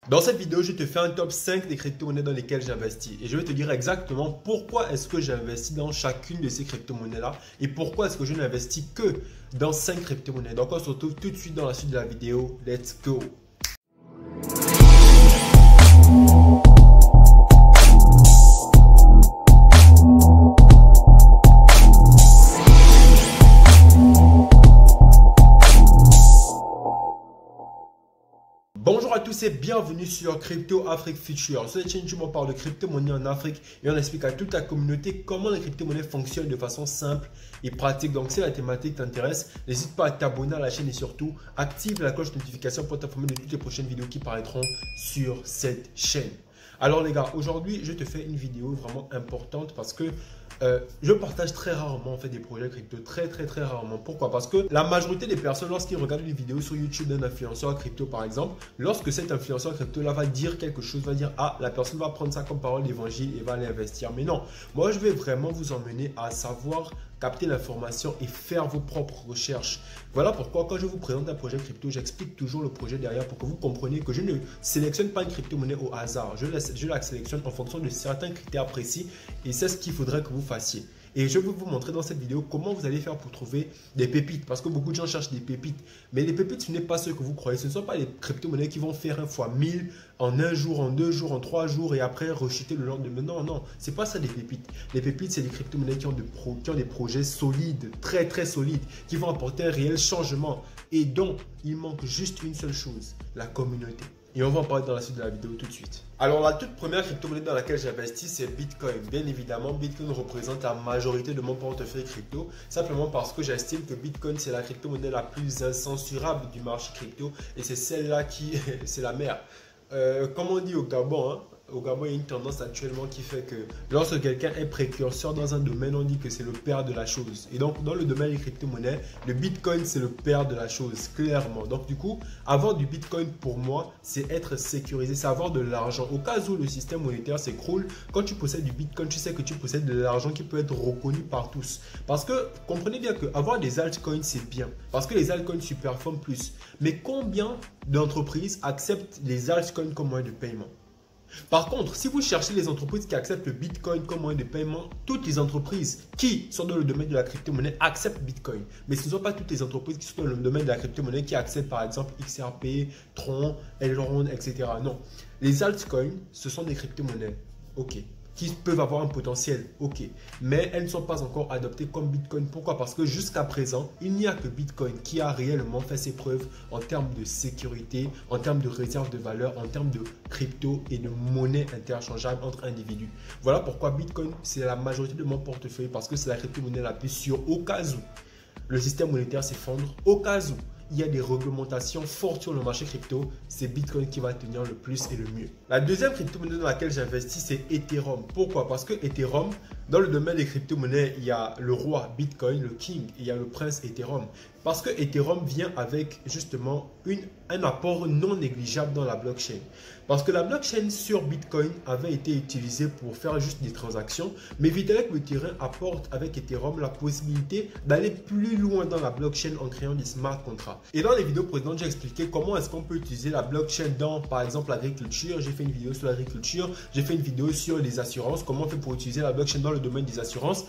Dans cette vidéo, je te fais un top 5 des crypto-monnaies dans lesquelles j'investis. Et je vais te dire exactement pourquoi est-ce que j'investis dans chacune de ces crypto-monnaies-là et pourquoi est-ce que je n'investis que dans 5 crypto-monnaies. Donc on se retrouve tout de suite dans la suite de la vidéo. Let's go! Bonjour à tous et bienvenue sur Crypto Afrique Future. Sur cette chaîne, on parle de crypto-monnaies en Afrique et on explique à toute la communauté comment les crypto-monnaies fonctionnent de façon simple et pratique. Donc, si la thématique t'intéresse, n'hésite pas à t'abonner à la chaîne et surtout active la cloche de notification pour t'informer de toutes les prochaines vidéos qui paraîtront sur cette chaîne. Alors les gars, aujourd'hui, je te fais une vidéo vraiment importante parce que je partage très rarement en fait des projets crypto, très rarement. Pourquoi? Parce que la majorité des personnes, lorsqu'ils regardent une vidéo sur YouTube d'un influenceur crypto par exemple, lorsque cet influenceur crypto là va dire quelque chose, va dire ah, la personne va prendre ça comme parole d'évangile et va aller investir. Mais non, moi je vais vraiment vous emmener à savoir capter l'information et faire vos propres recherches. Voilà pourquoi quand je vous présente un projet crypto, j'explique toujours le projet derrière pour que vous compreniez que je ne sélectionne pas une crypto-monnaie au hasard. Je la sélectionne en fonction de certains critères précis et c'est ce qu'il faudrait que vous fassiez. Et je vais vous montrer dans cette vidéo comment vous allez faire pour trouver des pépites. Parce que beaucoup de gens cherchent des pépites. Mais les pépites, ce n'est pas ce que vous croyez. Ce ne sont pas les crypto-monnaies qui vont faire 1 fois 1000 en 1 jour, en 2 jours, en 3 jours et après rechuter le lendemain. Non, non, ce n'est pas ça des pépites. Les pépites, c'est des crypto-monnaies qui ont des projets solides, très solides, qui vont apporter un réel changement et dont il manque juste une seule chose, la communauté. Et on va en parler dans la suite de la vidéo tout de suite. Alors la toute première crypto-monnaie dans laquelle j'investis, c'est Bitcoin. Bien évidemment, Bitcoin représente la majorité de mon portefeuille crypto, simplement parce que j'estime que Bitcoin c'est la crypto-monnaie la plus incensurable du marché crypto et c'est celle-là qui c'est la mère. Comme on dit au Gabon, hein, au Gabon, il y a une tendance actuellement qui fait que lorsque quelqu'un est précurseur dans un domaine, on dit que c'est le père de la chose. Et donc, dans le domaine des crypto-monnaies, le Bitcoin, c'est le père de la chose, clairement. Donc, du coup, avoir du Bitcoin, pour moi, c'est être sécurisé, c'est avoir de l'argent. Au cas où le système monétaire s'écroule, quand tu possèdes du Bitcoin, tu sais que tu possèdes de l'argent qui peut être reconnu par tous. Parce que, comprenez bien qu'avoir des altcoins, c'est bien. Parce que les altcoins se performent plus. Mais combien d'entreprises acceptent les altcoins comme moyen de paiement? Par contre, si vous cherchez les entreprises qui acceptent le Bitcoin comme moyen de paiement, toutes les entreprises qui sont dans le domaine de la crypto-monnaie acceptent Bitcoin. Mais ce ne sont pas toutes les entreprises qui sont dans le domaine de la crypto-monnaie qui acceptent par exemple XRP, Tron, Elrond, etc. Non. Les altcoins, ce sont des crypto-monnaies. Ok. Qui peuvent avoir un potentiel, ok, mais elles ne sont pas encore adoptées comme Bitcoin. Pourquoi? Parce que jusqu'à présent, il n'y a que Bitcoin qui a réellement fait ses preuves en termes de sécurité, en termes de réserve de valeur, en termes de crypto et de monnaie interchangeable entre individus. Voilà pourquoi Bitcoin, c'est la majorité de mon portefeuille parce que c'est la crypto-monnaie la plus sûre au cas où le système monétaire s'effondre, au cas où il y a des réglementations fortes sur le marché crypto, c'est Bitcoin qui va tenir le plus et le mieux. La deuxième crypto-monnaie dans laquelle j'investis, c'est Ethereum. Pourquoi? Parce que Ethereum, dans le domaine des crypto-monnaies, il y a le roi Bitcoin, le king, et il y a le prince Ethereum. Parce que Ethereum vient avec justement un apport non négligeable dans la blockchain. Parce que la blockchain sur Bitcoin avait été utilisée pour faire juste des transactions, mais Vitalik Buterin apporte avec Ethereum la possibilité d'aller plus loin dans la blockchain en créant des smart contracts. Et dans les vidéos précédentes, j'ai expliqué comment est-ce qu'on peut utiliser la blockchain dans, par exemple, l'agriculture. J'ai fait une vidéo sur l'agriculture, j'ai fait une vidéo sur les assurances, comment on fait pour utiliser la blockchain dans le domaine des assurances.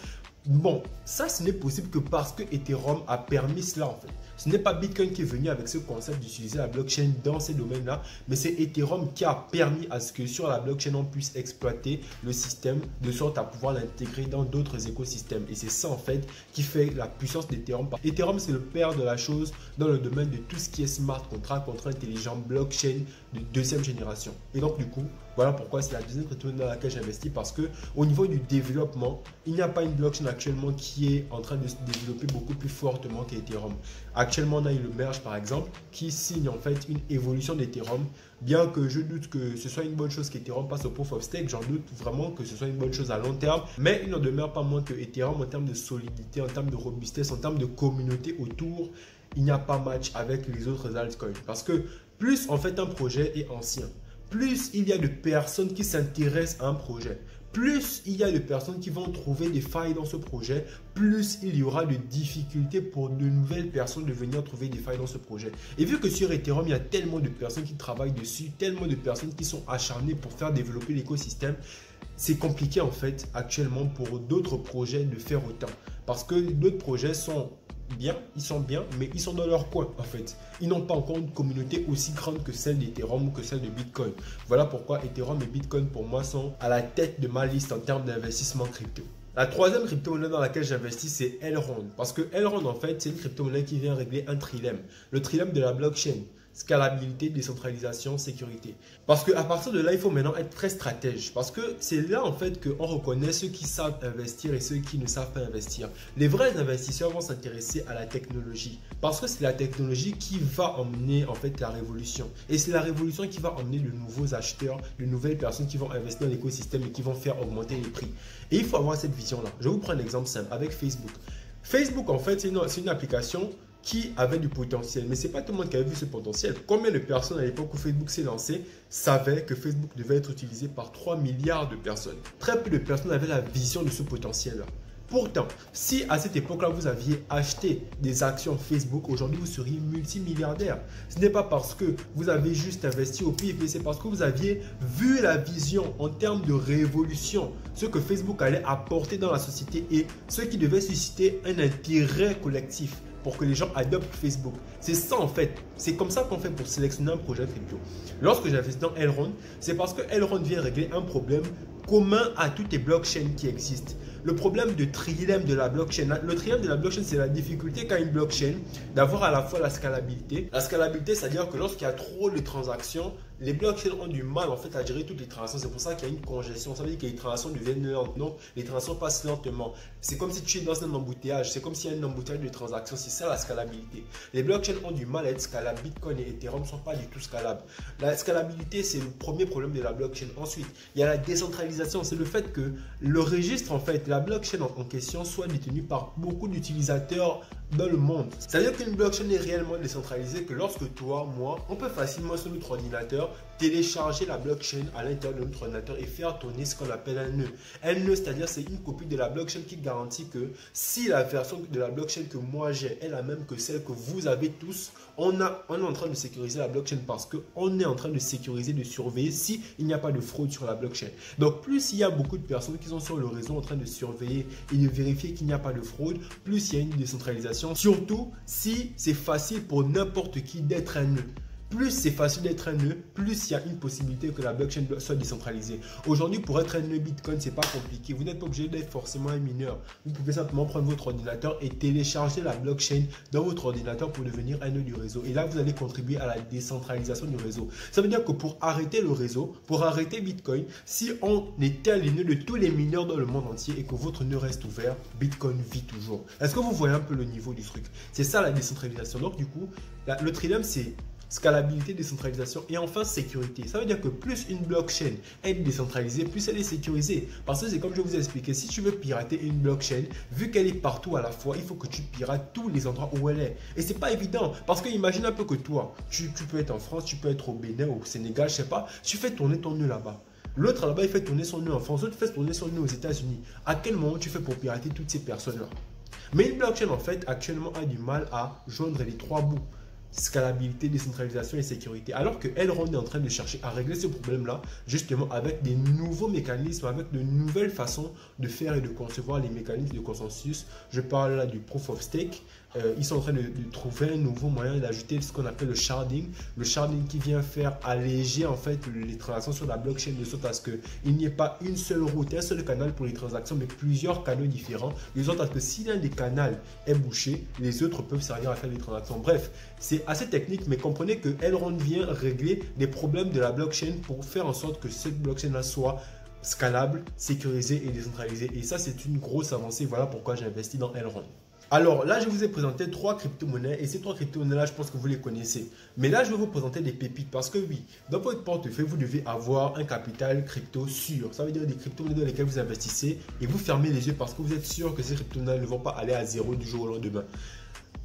Bon, ça ce n'est possible que parce que Ethereum a permis cela en fait. Ce n'est pas Bitcoin qui est venu avec ce concept d'utiliser la blockchain dans ces domaines-là, mais c'est Ethereum qui a permis à ce que sur la blockchain, on puisse exploiter le système de sorte à pouvoir l'intégrer dans d'autres écosystèmes. Et c'est ça en fait qui fait la puissance d'Ethereum. Ethereum, c'est le père de la chose dans le domaine de tout ce qui est smart contract, contrat intelligent, blockchain de deuxième génération. Et donc du coup, voilà pourquoi c'est la deuxième crypto-monnaie dans laquelle j'investis parce que au niveau du développement, il n'y a pas une blockchain actuellement qui est en train de se développer beaucoup plus fortement qu'Ethereum. Actuellement, on a eu le merge par exemple qui signe en fait une évolution d'Ethereum. Bien que je doute que ce soit une bonne chose qu'Ethereum passe au proof of stake, j'en doute vraiment que ce soit une bonne chose à long terme. Mais il n'en demeure pas moins que Ethereum en termes de solidité, en termes de robustesse, en termes de communauté autour, il n'y a pas match avec les autres altcoins. Parce que plus en fait un projet est ancien, plus il y a de personnes qui s'intéressent à un projet, Plus il y a de personnes qui vont trouver des failles dans ce projet, plus il y aura de difficultés pour de nouvelles personnes de venir trouver des failles dans ce projet. Et vu que sur Ethereum, il y a tellement de personnes qui travaillent dessus, tellement de personnes qui sont acharnées pour faire développer l'écosystème, c'est compliqué en fait actuellement pour d'autres projets de faire autant. Parce que d'autres projets sont bien, mais ils sont dans leur coin en fait. Ils n'ont pas encore une communauté aussi grande que celle d'Ethereum ou que celle de Bitcoin. Voilà pourquoi Ethereum et Bitcoin pour moi sont à la tête de ma liste en termes d'investissement crypto. La troisième crypto-monnaie dans laquelle j'investis, c'est Elrond. Parce que Elrond, en fait, c'est une crypto-monnaie qui vient régler un trilemme. Le trilemme de la blockchain. Scalabilité, décentralisation, sécurité. Parce qu'à partir de là, il faut maintenant être très stratège. Parce que c'est là en fait qu'on reconnaît ceux qui savent investir et ceux qui ne savent pas investir. Les vrais investisseurs vont s'intéresser à la technologie. Parce que c'est la technologie qui va emmener en fait la révolution. Et c'est la révolution qui va emmener de nouveaux acheteurs, de nouvelles personnes qui vont investir dans l'écosystème et qui vont faire augmenter les prix. Et il faut avoir cette vision-là. Je vais vous prendre un exemple simple avec Facebook. Facebook, en fait, c'est une application qui avait du potentiel. Mais ce n'est pas tout le monde qui avait vu ce potentiel. Combien de personnes à l'époque où Facebook s'est lancé savaient que Facebook devait être utilisé par 3 milliards de personnes? Très peu de personnes avaient la vision de ce potentiel-là. Pourtant, si à cette époque-là, vous aviez acheté des actions Facebook, aujourd'hui, vous seriez multimilliardaire. Ce n'est pas parce que vous avez juste investi au pif, mais c'est parce que vous aviez vu la vision en termes de révolution, ce que Facebook allait apporter dans la société et ce qui devait susciter un intérêt collectif pour que les gens adoptent Facebook. C'est ça en fait. C'est comme ça qu'on fait pour sélectionner un projet crypto. Lorsque j'investis dans Elrond, c'est parce que Elrond vient régler un problème commun à toutes les blockchains qui existent. Le problème de trilemme de la blockchain. Le trilemme de la blockchain, c'est la difficulté qu'a une blockchain d'avoir à la fois la scalabilité. La scalabilité, c'est-à-dire que lorsqu'il y a trop de transactions, les blockchains ont du mal en fait à gérer toutes les transactions. C'est pour ça qu'il y a une congestion. Ça veut dire que les transactions deviennent lentes. Donc, les transactions passent lentement. C'est comme si tu es dans un embouteillage. C'est comme s'il y a un embouteillage de transactions. C'est ça la scalabilité. Les blockchains ont du mal à être scalables. Bitcoin et Ethereum ne sont pas du tout scalables. La scalabilité, c'est le premier problème de la blockchain. Ensuite, il y a la décentralisation. C'est le fait que le registre, en fait, la blockchain en question soit détenue par beaucoup d'utilisateurs dans le monde. C'est-à-dire qu'une blockchain est réellement décentralisée, que lorsque toi, moi, on peut facilement sur notre ordinateur télécharger la blockchain à l'intérieur de notre ordinateur et faire tourner ce qu'on appelle un nœud. Un nœud, c'est-à-dire c'est une copie de la blockchain qui garantit que si la version de la blockchain que moi j'ai est la même que celle que vous avez tous, on est en train de sécuriser la blockchain parce qu'on est en train de sécuriser, de surveiller s'il n'y a pas de fraude sur la blockchain. Donc plus il y a beaucoup de personnes qui sont sur le réseau en train de surveiller et de vérifier qu'il n'y a pas de fraude, plus il y a une décentralisation. Surtout si c'est facile pour n'importe qui d'être un nœud. Plus c'est facile d'être un nœud, plus il y a une possibilité que la blockchain soit décentralisée. Aujourd'hui, pour être un nœud Bitcoin, c'est pas compliqué. Vous n'êtes pas obligé d'être forcément un mineur. Vous pouvez simplement prendre votre ordinateur et télécharger la blockchain dans votre ordinateur pour devenir un nœud du réseau. Et là, vous allez contribuer à la décentralisation du réseau. Ça veut dire que pour arrêter le réseau, pour arrêter Bitcoin, si on éteint les nœuds de tous les mineurs dans le monde entier et que votre nœud reste ouvert, Bitcoin vit toujours. Est-ce que vous voyez un peu le niveau du truc? C'est ça la décentralisation. Donc du coup, le trilemme, c'est scalabilité, décentralisation et enfin sécurité. Ça veut dire que plus une blockchain est décentralisée, plus elle est sécurisée. Parce que c'est comme je vous ai expliqué, si tu veux pirater une blockchain, vu qu'elle est partout à la fois, il faut que tu pirates tous les endroits où elle est. Et c'est pas évident. Parce que imagine un peu que toi, tu peux être en France, tu peux être au Bénin, au Sénégal, je sais pas, tu fais tourner ton nœud là-bas. L'autre là-bas, il fait tourner son nœud en France, l'autre fait tourner son nœud aux États-Unis. À quel moment tu fais pour pirater toutes ces personnes-là? Mais une blockchain, en fait, actuellement a du mal à joindre les trois bouts. Scalabilité, décentralisation et sécurité. Alors que Elrond est en train de chercher à régler ce problème-là, justement avec des nouveaux mécanismes, avec de nouvelles façons de faire et de concevoir les mécanismes de consensus. Je parle là du proof of stake. Ils sont en train de trouver un nouveau moyen d'ajouter ce qu'on appelle le sharding. Le sharding qui vient faire alléger en fait les transactions sur la blockchain de sorte à ce qu'il n'y ait pas une seule route, un seul canal pour les transactions, mais plusieurs canaux différents. De sorte à ce que si l'un des canaux est bouché, les autres peuvent servir à faire des transactions. Bref, c'est assez technique, mais comprenez que Elrond vient régler les problèmes de la blockchain pour faire en sorte que cette blockchain-là soit scalable, sécurisée et décentralisée. Et ça, c'est une grosse avancée. Voilà pourquoi j'ai investi dans Elrond. Alors là, je vous ai présenté 3 crypto-monnaies et ces 3 crypto-monnaies-là, je pense que vous les connaissez. Mais là, je vais vous présenter des pépites parce que oui, dans votre portefeuille, vous devez avoir un capital crypto sûr. Ça veut dire des crypto-monnaies dans lesquelles vous investissez et vous fermez les yeux parce que vous êtes sûr que ces crypto-monnaies ne vont pas aller à zéro du jour au lendemain.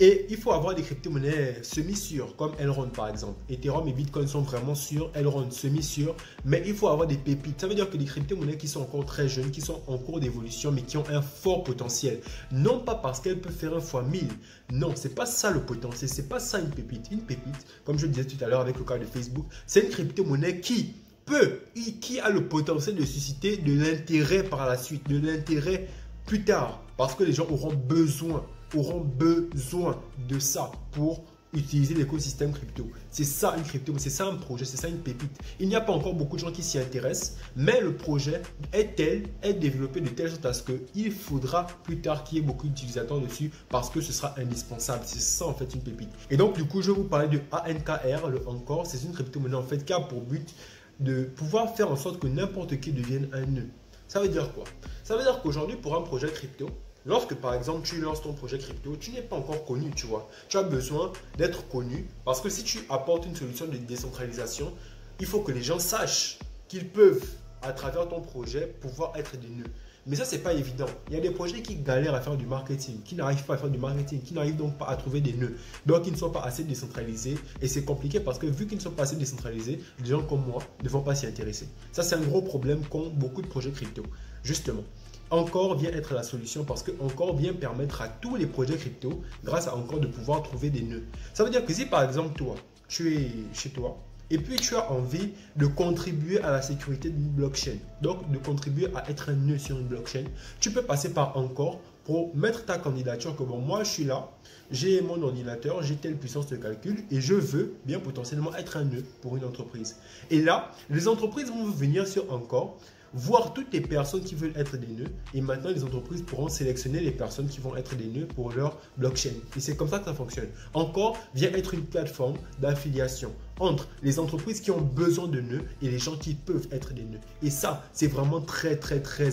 Et il faut avoir des crypto-monnaies semi-sûres, comme Elrond par exemple. Ethereum et Bitcoin sont vraiment sûrs, Elrond semi-sûrs, mais il faut avoir des pépites. Ça veut dire que des crypto-monnaies qui sont encore très jeunes, qui sont en cours d'évolution, mais qui ont un fort potentiel. Non pas parce qu'elles peuvent faire un fois 1000. Non, c'est pas ça le potentiel, c'est pas ça une pépite. Une pépite, comme je le disais tout à l'heure avec le cas de Facebook, c'est une crypto-monnaie qui a le potentiel de susciter de l'intérêt par la suite, de l'intérêt plus tard, parce que les gens auront besoin de ça pour utiliser l'écosystème crypto. C'est ça une crypto, c'est ça un projet, c'est ça une pépite. Il n'y a pas encore beaucoup de gens qui s'y intéressent, mais le projet est développé de telle sorte à ce qu'il faudra plus tard qu'il y ait beaucoup d'utilisateurs dessus parce que ce sera indispensable. C'est ça en fait une pépite. Et donc du coup, je vais vous parler de ANKR, le Encore. C'est une crypto-monnaie en fait qui a pour but de pouvoir faire en sorte que n'importe qui devienne un nœud. Ça veut dire quoi? Ça veut dire qu'aujourd'hui, pour un projet crypto, lorsque par exemple tu lances ton projet crypto, tu n'es pas encore connu, tu vois. Tu as besoin d'être connu parce que si tu apportes une solution de décentralisation, il faut que les gens sachent qu'ils peuvent, à travers ton projet, pouvoir être des nœuds. Mais ça, c'est pas évident. Il y a des projets qui galèrent à faire du marketing, qui n'arrivent pas à faire du marketing, qui n'arrivent donc pas à trouver des nœuds. Donc, ils ne sont pas assez décentralisés. Et c'est compliqué parce que vu qu'ils ne sont pas assez décentralisés, les gens comme moi ne vont pas s'y intéresser. Ça, c'est un gros problème qu'ont beaucoup de projets crypto. Justement. Encore vient être la solution parce que Encore vient permettre à tous les projets crypto, grâce à Encore, de pouvoir trouver des nœuds. Ça veut dire que si par exemple toi, tu es chez toi et puis tu as envie de contribuer à la sécurité d'une blockchain, donc de contribuer à être un nœud sur une blockchain, tu peux passer par Encore pour mettre ta candidature que bon, moi je suis là, j'ai mon ordinateur, j'ai telle puissance de calcul et je veux bien potentiellement être un nœud pour une entreprise. Et là, les entreprises vont venir sur Encore, voir toutes les personnes qui veulent être des nœuds et maintenant les entreprises pourront sélectionner les personnes qui vont être des nœuds pour leur blockchain. Et c'est comme ça que ça fonctionne. Encore vient être une plateforme d'affiliation entre les entreprises qui ont besoin de nœuds et les gens qui peuvent être des nœuds. Et ça, c'est vraiment très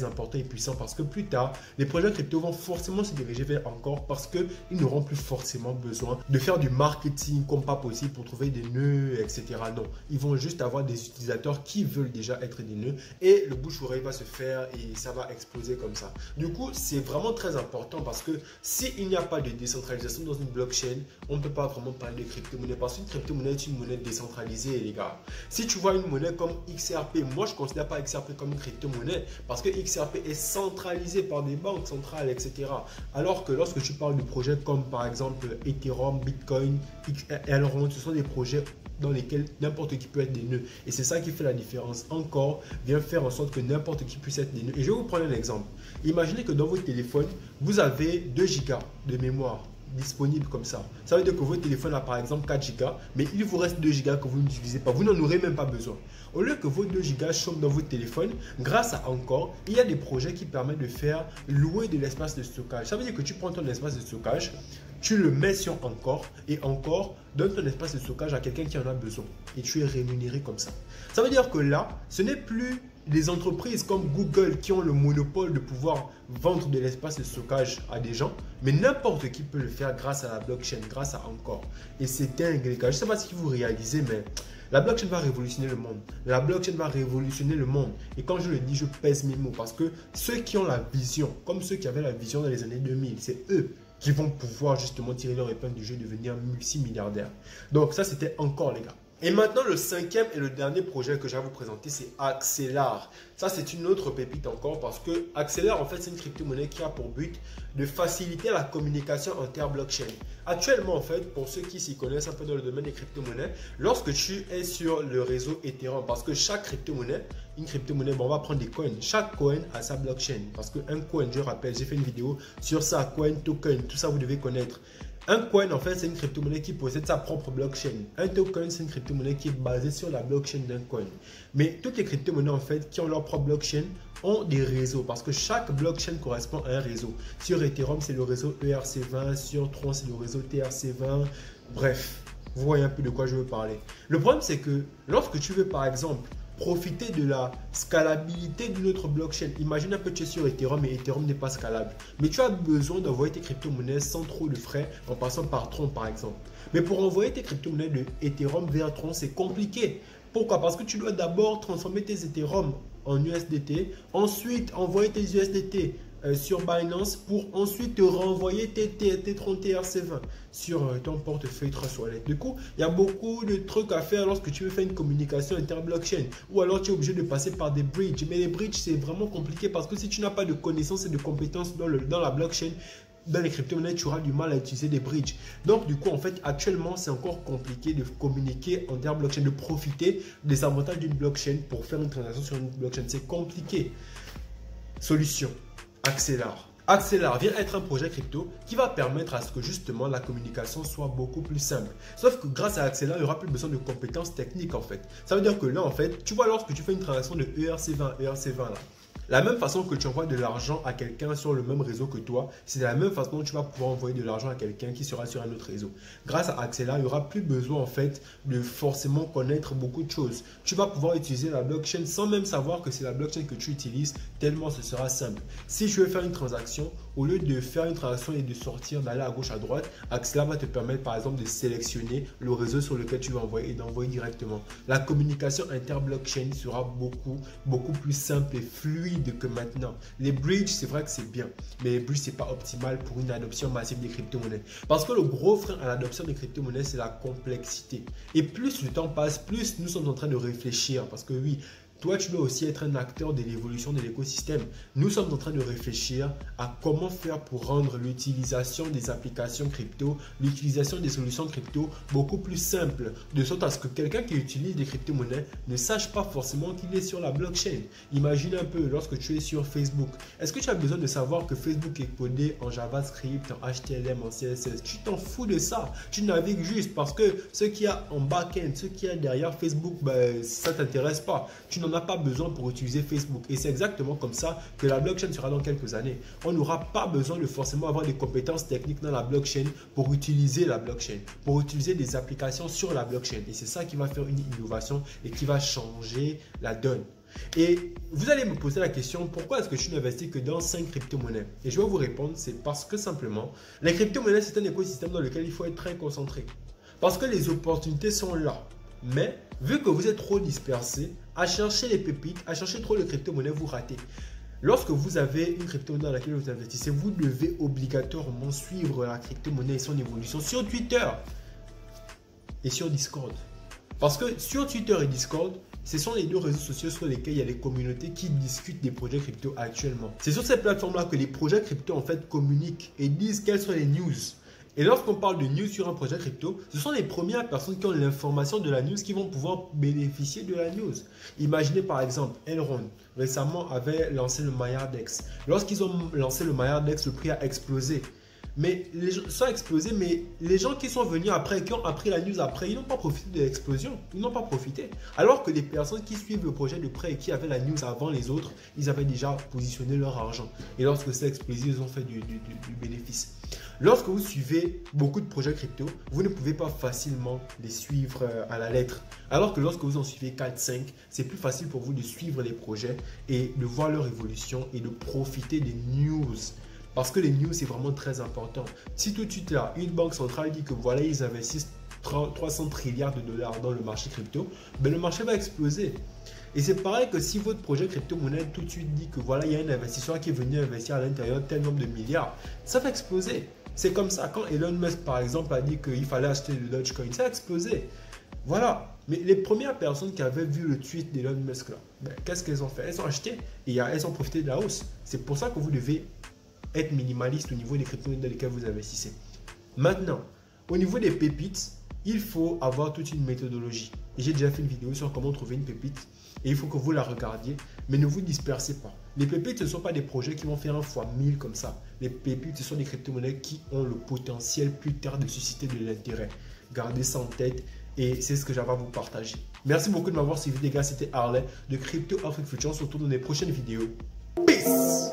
important et puissant parce que plus tard, les projets crypto vont forcément se diriger vers Encore parce qu'ils n'auront plus forcément besoin de faire du marketing comme pas possible pour trouver des nœuds, etc. Non, ils vont juste avoir des utilisateurs qui veulent déjà être des nœuds et le bouche-oreille va se faire et ça va exploser comme ça. Du coup, c'est vraiment très important parce que s'il n'y a pas de décentralisation dans une blockchain, on ne peut pas vraiment parler de crypto-monnaie parce qu'une crypto-monnaie est une monnaie décentralisée, les gars. Si tu vois une monnaie comme XRP, moi je ne considère pas XRP comme une crypto-monnaie parce que XRP est centralisé par des banques centrales, etc. Alors que lorsque tu parles de projets comme par exemple Ethereum, Bitcoin, Elrond, ce sont des projets dans lesquels n'importe qui peut être des nœuds. Et c'est ça qui fait la différence. Encore vient faire en sorte que n'importe qui puisse être des nœuds. Et je vais vous prendre un exemple. Imaginez que dans votre téléphone, vous avez 2 gigas de mémoire disponible comme ça. Ça veut dire que votre téléphone a par exemple 4 gigas, mais il vous reste 2 gigas que vous n'utilisez pas. Vous n'en aurez même pas besoin. Au lieu que vos 2 gigas chôment dans votre téléphone, grâce à Encore, il y a des projets qui permettent de faire louer de l'espace de stockage. Ça veut dire que tu prends ton espace de stockage, tu le mets sur Encore et Encore donne ton espace de stockage à quelqu'un qui en a besoin et tu es rémunéré comme ça. Ça veut dire que là, ce n'est plus les entreprises comme Google qui ont le monopole de pouvoir vendre de l'espace de stockage à des gens, mais n'importe qui peut le faire grâce à la blockchain, grâce à Encore. Et c'est dingue les gars, je ne sais pas si vous réalisez, mais la blockchain va révolutionner le monde. La blockchain va révolutionner le monde. Et quand je le dis, je pèse mes mots parce que ceux qui ont la vision, comme ceux qui avaient la vision dans les années 2000, c'est eux qui vont pouvoir justement tirer leur épingle du jeu et devenir multimilliardaires. Donc ça, c'était Encore les gars. Et maintenant, le cinquième et le dernier projet que je vais vous présenter, c'est Accelar. Ça, c'est une autre pépite encore parce que Accelar, en fait, c'est une crypto-monnaie qui a pour but de faciliter la communication inter-blockchain. Actuellement, en fait, pour ceux qui s'y connaissent un peu dans le domaine des crypto-monnaies, lorsque tu es sur le réseau Ethereum, parce que chaque crypto-monnaie, une crypto-monnaie, bon, on va prendre des coins. Chaque coin a sa blockchain. Parce qu'un coin, je rappelle, j'ai fait une vidéo sur ça, coin, token, tout ça, vous devez connaître. Un coin, en fait, c'est une crypto-monnaie qui possède sa propre blockchain. Un token, c'est une crypto-monnaie qui est basée sur la blockchain d'un coin. Mais toutes les crypto-monnaies, en fait, qui ont leur propre blockchain, ont des réseaux parce que chaque blockchain correspond à un réseau. Sur Ethereum, c'est le réseau ERC20. Sur Tron, c'est le réseau TRC20. Bref, vous voyez un peu de quoi je veux parler. Le problème, c'est que lorsque tu veux, par exemple, profiter de la scalabilité d'une autre blockchain. Imagine un peu tu es sur Ethereum et Ethereum n'est pas scalable. Mais tu as besoin d'envoyer tes crypto-monnaies sans trop de frais en passant par Tron par exemple. Mais pour envoyer tes crypto-monnaies de Ethereum vers Tron, c'est compliqué. Pourquoi? Parce que tu dois d'abord transformer tes Ethereum en USDT, ensuite envoyer tes USDT sur Binance pour ensuite te renvoyer tes Tron TRC20 sur ton portefeuille Trust Wallet. Du coup, il y a beaucoup de trucs à faire lorsque tu veux faire une communication inter-blockchain ou alors tu es obligé de passer par des bridges. Mais les bridges, c'est vraiment compliqué parce que si tu n'as pas de connaissances et de compétences dans la blockchain, dans les crypto-monnaies, tu auras du mal à utiliser des bridges. Donc, du coup, en fait, actuellement, c'est encore compliqué de communiquer en termes blockchain, de profiter des avantages d'une blockchain pour faire une transaction sur une blockchain. C'est compliqué. Solution, Accelar. Accelar vient être un projet crypto qui va permettre à ce que justement la communication soit beaucoup plus simple. Sauf que grâce à Accelar, il n'y aura plus besoin de compétences techniques en fait. Ça veut dire que là, en fait, tu vois, lorsque tu fais une transaction de ERC20 là, la même façon que tu envoies de l'argent à quelqu'un sur le même réseau que toi, c'est la même façon que tu vas pouvoir envoyer de l'argent à quelqu'un qui sera sur un autre réseau. Grâce à Accelar, il n'y aura plus besoin en fait de forcément connaître beaucoup de choses. Tu vas pouvoir utiliser la blockchain sans même savoir que c'est la blockchain que tu utilises, tellement ce sera simple. Si je veux faire une transaction, au lieu de faire une transaction et de sortir, d'aller à gauche, à droite, Accelar va te permettre par exemple de sélectionner le réseau sur lequel tu veux envoyer et d'envoyer directement. La communication inter-blockchain sera beaucoup plus simple et fluide que maintenant. Les bridges, c'est vrai que c'est bien, mais les bridges, c'est pas optimal pour une adoption massive des crypto-monnaies. Parce que le gros frein à l'adoption des crypto-monnaies, c'est la complexité. Et plus le temps passe, plus nous sommes en train de réfléchir. Parce que oui, toi, tu dois aussi être un acteur de l'évolution de l'écosystème. Nous sommes en train de réfléchir à comment faire pour rendre l'utilisation des applications crypto, l'utilisation des solutions crypto beaucoup plus simple, de sorte à ce que quelqu'un qui utilise des crypto-monnaies ne sache pas forcément qu'il est sur la blockchain. Imagine un peu lorsque tu es sur Facebook. Est-ce que tu as besoin de savoir que Facebook est codé en JavaScript, en HTML, en CSS? Tu t'en fous de ça. Tu navigues juste parce que ce qu'il y a en back-end, ce qu'il y a derrière Facebook, ben, ça ne t'intéresse pas. Tu n'en as pas besoin pour utiliser Facebook. Et c'est exactement comme ça que la blockchain sera dans quelques années. On n'aura pas besoin de forcément avoir des compétences techniques dans la blockchain pour utiliser la blockchain, pour utiliser des applications sur la blockchain. Et c'est ça qui va faire une innovation et qui va changer la donne. Et vous allez me poser la question, pourquoi est-ce que je n'investis que dans 5 crypto-monnaies? Et je vais vous répondre, c'est parce que simplement, les crypto-monnaies, c'est un écosystème dans lequel il faut être très concentré. Parce que les opportunités sont là. Mais vu que vous êtes trop dispersé, à chercher les pépites, à chercher trop de crypto-monnaies, vous ratez. Lorsque vous avez une crypto-monnaie dans laquelle vous investissez, vous devez obligatoirement suivre la crypto-monnaie et son évolution sur Twitter et sur Discord. Parce que sur Twitter et Discord, ce sont les deux réseaux sociaux sur lesquels il y a les communautés qui discutent des projets crypto actuellement. C'est sur ces plateformes-là que les projets crypto en fait communiquent et disent quelles sont les news. Et lorsqu'on parle de news sur un projet crypto, ce sont les premières personnes qui ont l'information de la news qui vont pouvoir bénéficier de la news. Imaginez par exemple, Elrond récemment avait lancé le Maillardex. Lorsqu'ils ont lancé le Maillardex, le prix a explosé. Mais les gens sont explosés, mais les gens qui sont venus après, qui ont appris la news après, ils n'ont pas profité de l'explosion. Ils n'ont pas profité. Alors que les personnes qui suivent le projet de près et qui avaient la news avant les autres, ils avaient déjà positionné leur argent. Et lorsque c'est explosé, ils ont fait du bénéfice. Lorsque vous suivez beaucoup de projets crypto, vous ne pouvez pas facilement les suivre à la lettre. Alors que lorsque vous en suivez 4-5, c'est plus facile pour vous de suivre les projets et de voir leur évolution et de profiter des news. Parce que les news, c'est vraiment très important. Si tout de suite là, une banque centrale dit que voilà, ils investissent 300 trilliards de dollars dans le marché crypto, ben le marché va exploser. Et c'est pareil que si votre projet crypto-monnaie tout de suite dit que voilà, il y a un investisseur qui est venu investir à l'intérieur tel nombre de milliards, ça va exploser. C'est comme ça, quand Elon Musk par exemple a dit qu'il fallait acheter le Dogecoin, ça a explosé. Voilà. Mais les premières personnes qui avaient vu le tweet d'Elon Musk là, ben, qu'est-ce qu'elles ont fait? Elles ont acheté et elles ont profité de la hausse. C'est pour ça que vous devez être minimaliste au niveau des crypto-monnaies dans lesquelles vous investissez. Maintenant, au niveau des pépites, il faut avoir toute une méthodologie. J'ai déjà fait une vidéo sur comment trouver une pépite et il faut que vous la regardiez, mais ne vous dispersez pas. Les pépites, ce ne sont pas des projets qui vont faire un fois 1000 comme ça. Les pépites, ce sont des crypto-monnaies qui ont le potentiel plus tard de susciter de l'intérêt. Gardez ça en tête et c'est ce que j'avais à vous partager. Merci beaucoup de m'avoir suivi les gars, c'était Harley de Crypto Afrique Future. On se retrouve dans les prochaines vidéos. Peace!